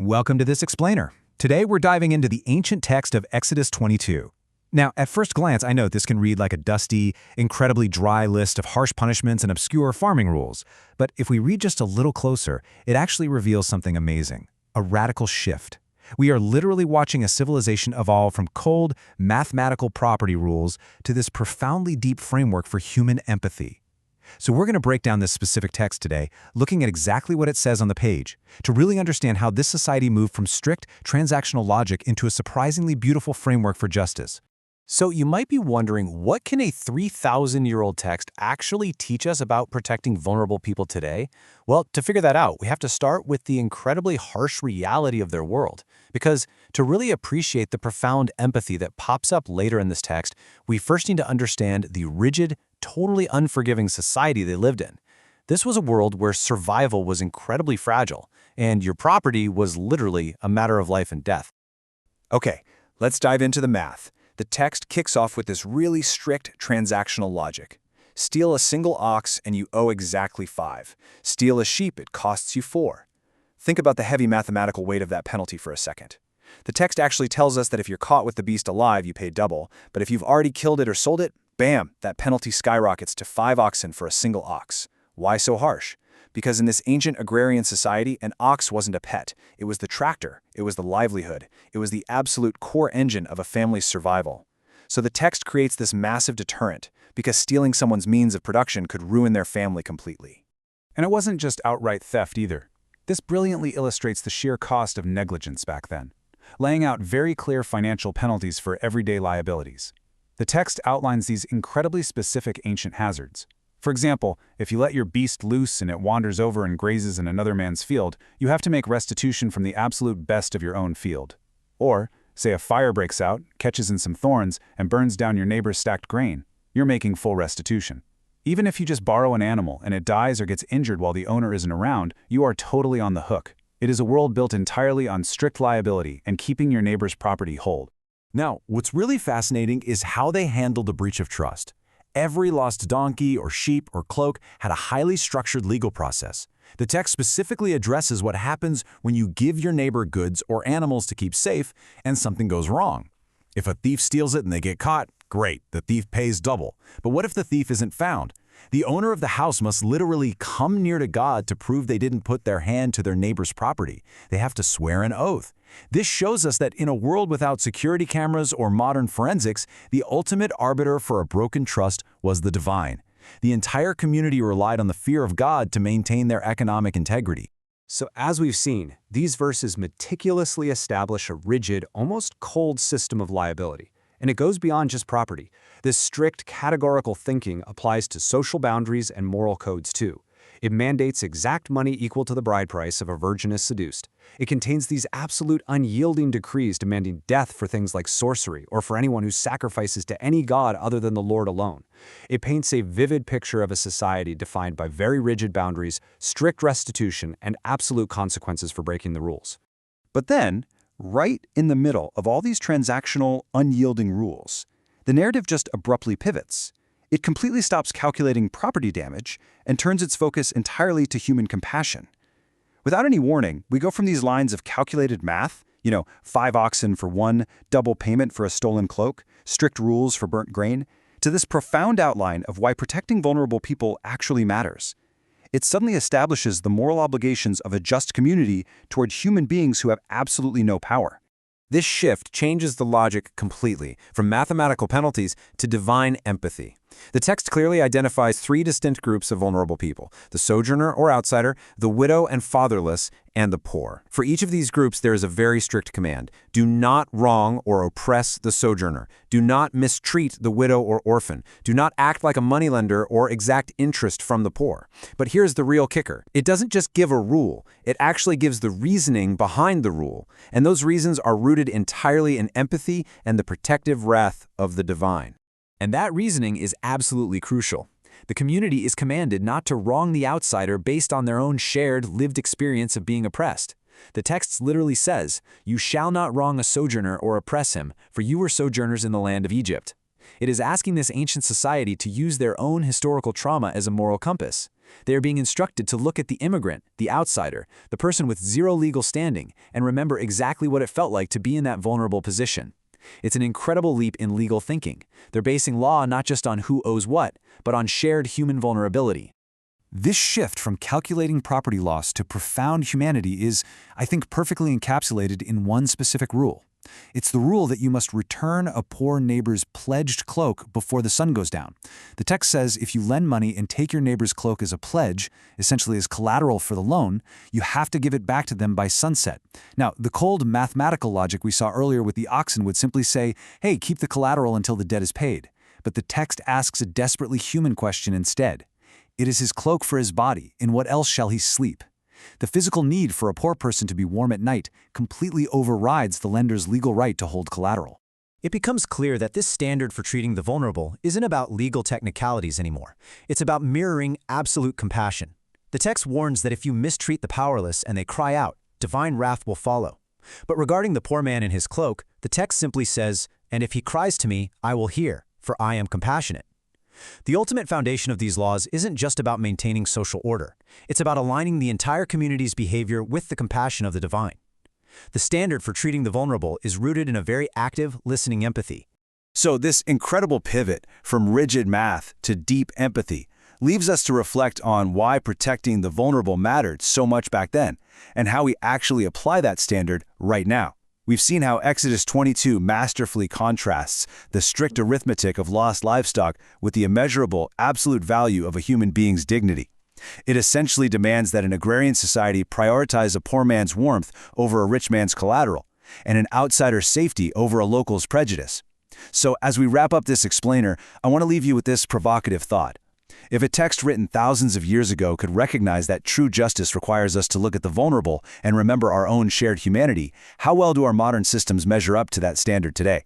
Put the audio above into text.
Welcome to this explainer. Today we're diving into the ancient text of Exodus 22. Now, at first glance, I know this can read like a dusty, incredibly dry list of harsh punishments and obscure farming rules. But if we read just a little closer, it actually reveals something amazing, a radical shift. We are literally watching a civilization evolve from cold, mathematical property rules to this profoundly deep framework for human empathy. So we're going to break down this specific text today, looking at exactly what it says on the page, to really understand how this society moved from strict transactional logic into a surprisingly beautiful framework for justice. So you might be wondering, what can a 3,000-year-old text actually teach us about protecting vulnerable people today? Well, to figure that out, we have to start with the incredibly harsh reality of their world. Because to really appreciate the profound empathy that pops up later in this text, we first need to understand the rigid, totally unforgiving society they lived in. This was a world where survival was incredibly fragile, and your property was literally a matter of life and death. Okay, let's dive into the math. The text kicks off with this really strict transactional logic. Steal a single ox and you owe exactly 5. Steal a sheep, it costs you 4. Think about the heavy mathematical weight of that penalty for a second. The text actually tells us that if you're caught with the beast alive, you pay double, but if you've already killed it or sold it, bam, that penalty skyrockets to 5 oxen for a single ox. Why so harsh? Because in this ancient agrarian society, an ox wasn't a pet. It was the tractor, it was the livelihood, it was the absolute core engine of a family's survival. So the text creates this massive deterrent, because stealing someone's means of production could ruin their family completely. And it wasn't just outright theft either. This brilliantly illustrates the sheer cost of negligence back then, laying out very clear financial penalties for everyday liabilities. The text outlines these incredibly specific ancient hazards. For example, if you let your beast loose and it wanders over and grazes in another man's field, you have to make restitution from the absolute best of your own field. Or, say a fire breaks out, catches in some thorns, and burns down your neighbor's stacked grain, you're making full restitution. Even if you just borrow an animal and it dies or gets injured while the owner isn't around, you are totally on the hook. It is a world built entirely on strict liability and keeping your neighbor's property whole. Now, what's really fascinating is how they handled the breach of trust. Every lost donkey or sheep or cloak had a highly structured legal process. The text specifically addresses what happens when you give your neighbor goods or animals to keep safe and something goes wrong. If a thief steals it and they get caught, great, the thief pays double. But what if the thief isn't found? The owner of the house must literally come near to God to prove they didn't put their hand to their neighbor's property. They have to swear an oath. This shows us that in a world without security cameras or modern forensics, the ultimate arbiter for a broken trust was the divine. The entire community relied on the fear of God to maintain their economic integrity. So as we've seen, these verses meticulously establish a rigid, almost cold system of liability. And it goes beyond just property. This strict categorical thinking applies to social boundaries and moral codes too. It mandates exact money equal to the bride price if a virgin is seduced. It contains these absolute unyielding decrees demanding death for things like sorcery or for anyone who sacrifices to any god other than the Lord alone. It paints a vivid picture of a society defined by very rigid boundaries, strict restitution, and absolute consequences for breaking the rules. But then, right in the middle of all these transactional, unyielding rules, the narrative just abruptly pivots. It completely stops calculating property damage and turns its focus entirely to human compassion. Without any warning, we go from these lines of calculated math, 5 oxen for 1, double payment for a stolen cloak, strict rules for burnt grain, to this profound outline of why protecting vulnerable people actually matters. It suddenly establishes the moral obligations of a just community toward human beings who have absolutely no power. This shift changes the logic completely, from mathematical penalties to divine empathy. The text clearly identifies 3 distinct groups of vulnerable people: the sojourner or outsider, the widow and fatherless, and the poor. For each of these groups, there is a very strict command. Do not wrong or oppress the sojourner. Do not mistreat the widow or orphan. Do not act like a moneylender or exact interest from the poor. But here's the real kicker. It doesn't just give a rule. It actually gives the reasoning behind the rule. And those reasons are rooted entirely in empathy and the protective wrath of the divine. And that reasoning is absolutely crucial. The community is commanded not to wrong the outsider based on their own shared, lived experience of being oppressed. The text literally says, "You shall not wrong a sojourner or oppress him, for you were sojourners in the land of Egypt." It is asking this ancient society to use their own historical trauma as a moral compass. They are being instructed to look at the immigrant, the outsider, the person with zero legal standing, and remember exactly what it felt like to be in that vulnerable position. It's an incredible leap in legal thinking. They're basing law not just on who owes what, but on shared human vulnerability. This shift from calculating property loss to profound humanity is, I think, perfectly encapsulated in one specific rule. It's the rule that you must return a poor neighbor's pledged cloak before the sun goes down. The text says if you lend money and take your neighbor's cloak as a pledge, essentially as collateral for the loan, you have to give it back to them by sunset. Now, the cold mathematical logic we saw earlier with the oxen would simply say, hey, keep the collateral until the debt is paid. But the text asks a desperately human question instead. It is his cloak for his body. In what else shall he sleep? The physical need for a poor person to be warm at night completely overrides the lender's legal right to hold collateral. It becomes clear that this standard for treating the vulnerable isn't about legal technicalities anymore. It's about mirroring absolute compassion. The text warns that if you mistreat the powerless and they cry out, divine wrath will follow. But regarding the poor man in his cloak, the text simply says, "And if he cries to me, I will hear, for I am compassionate." The ultimate foundation of these laws isn't just about maintaining social order. It's about aligning the entire community's behavior with the compassion of the divine. The standard for treating the vulnerable is rooted in a very active, listening empathy. So this incredible pivot from rigid math to deep empathy leaves us to reflect on why protecting the vulnerable mattered so much back then, and how we actually apply that standard right now. We've seen how Exodus 22 masterfully contrasts the strict arithmetic of lost livestock with the immeasurable, absolute value of a human being's dignity. It essentially demands that an agrarian society prioritize a poor man's warmth over a rich man's collateral, and an outsider's safety over a local's prejudice. So as we wrap up this explainer, I want to leave you with this provocative thought. If a text written thousands of years ago could recognize that true justice requires us to look at the vulnerable and remember our own shared humanity, how well do our modern systems measure up to that standard today?